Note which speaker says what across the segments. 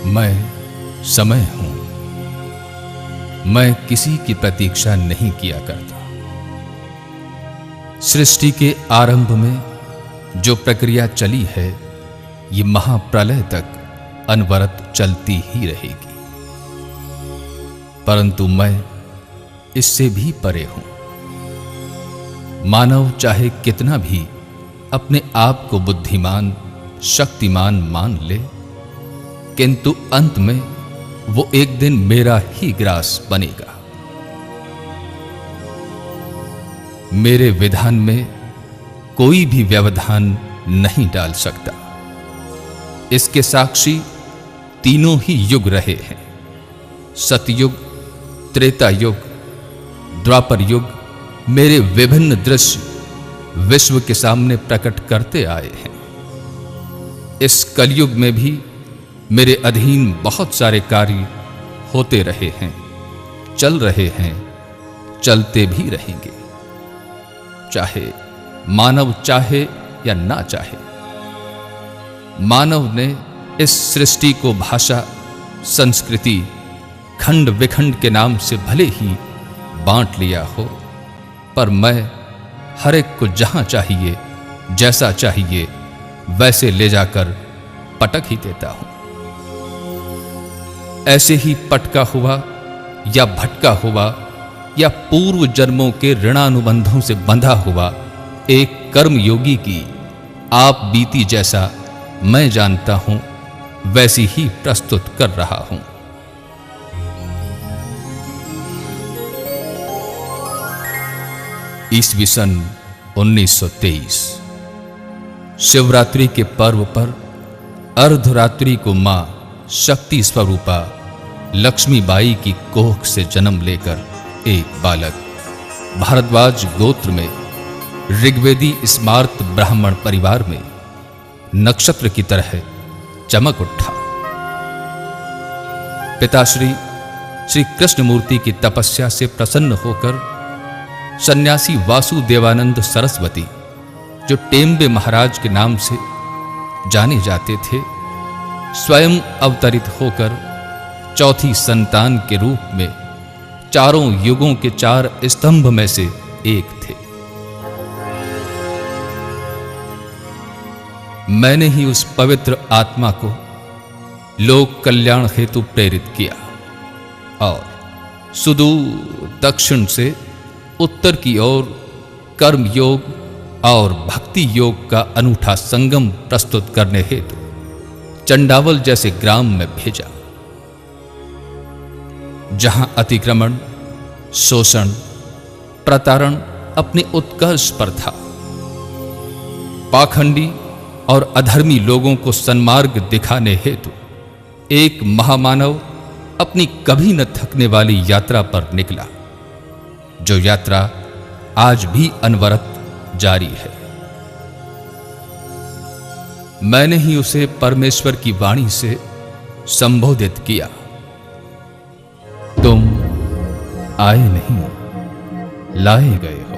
Speaker 1: मैं समय हूं। मैं किसी की प्रतीक्षा नहीं किया करता। सृष्टि के आरंभ में जो प्रक्रिया चली है, ये महाप्रलय तक अनवरत चलती ही रहेगी। परंतु मैं इससे भी परे हूं। मानव चाहे कितना भी अपने आप को बुद्धिमान, शक्तिमान मान ले, किंतु अंत में वो एक दिन मेरा ही ग्रास बनेगा। मेरे विधान में कोई भी व्यवधान नहीं डाल सकता। इसके साक्षी तीनों ही युग रहे हैं। सतयुग, त्रेता युग, द्वापर युग मेरे विभिन्न दृश्य विश्व के सामने प्रकट करते आए हैं। इस कलयुग में भी मेरे अधीन बहुत सारे कार्य होते रहे हैं, चल रहे हैं, चलते भी रहेंगे, चाहे मानव चाहे या ना चाहे। मानव ने इस सृष्टि को भाषा, संस्कृति, खंड विखंड के नाम से भले ही बांट लिया हो, पर मैं हर एक को जहां चाहिए, जैसा चाहिए, वैसे ले जाकर पटक ही देता हूं। ऐसे ही पटका हुआ या भटका हुआ या पूर्व जन्मों के ऋणानुबंधों से बंधा हुआ एक कर्मयोगी की आप बीती जैसा मैं जानता हूं, वैसी ही प्रस्तुत कर रहा हूं। ईस्वी सन 1923 शिवरात्रि के पर्व पर अर्धरात्रि को मां शक्ति स्वरूपा लक्ष्मीबाई की कोख से जन्म लेकर एक बालक भारद्वाज गोत्र में ऋग्वेदी स्मार्त ब्राह्मण परिवार में नक्षत्र की तरह चमक उठा। पिताश्री श्री कृष्णमूर्ति की तपस्या से प्रसन्न होकर सन्यासी वासुदेवानंद सरस्वती, जो टेम्बे महाराज के नाम से जाने जाते थे, स्वयं अवतरित होकर चौथी संतान के रूप में चारों युगों के चार स्तंभ में से एक थे। मैंने ही उस पवित्र आत्मा को लोक कल्याण हेतु प्रेरित किया और सुदूर दक्षिण से उत्तर की ओर कर्म योग और भक्ति योग का अनूठा संगम प्रस्तुत करने हेतु चंडावल जैसे ग्राम में भेजा, जहां अतिक्रमण, शोषण, प्रताड़न अपने उत्कर्ष पर था। पाखंडी और अधर्मी लोगों को सन्मार्ग दिखाने हेतु एक महामानव अपनी कभी न थकने वाली यात्रा पर निकला, जो यात्रा आज भी अनवरत जारी है। मैंने ही उसे परमेश्वर की वाणी से संबोधित किया, तुम आए नहीं, लाए गए हो।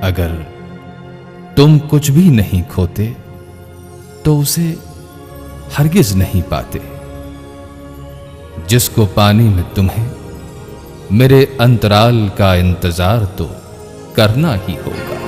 Speaker 1: अगर तुम कुछ भी नहीं खोते तो उसे हरगिज नहीं पाते, जिसको पाने में तुम्हें मेरे अंतराल का इंतजार तो करना ही होगा।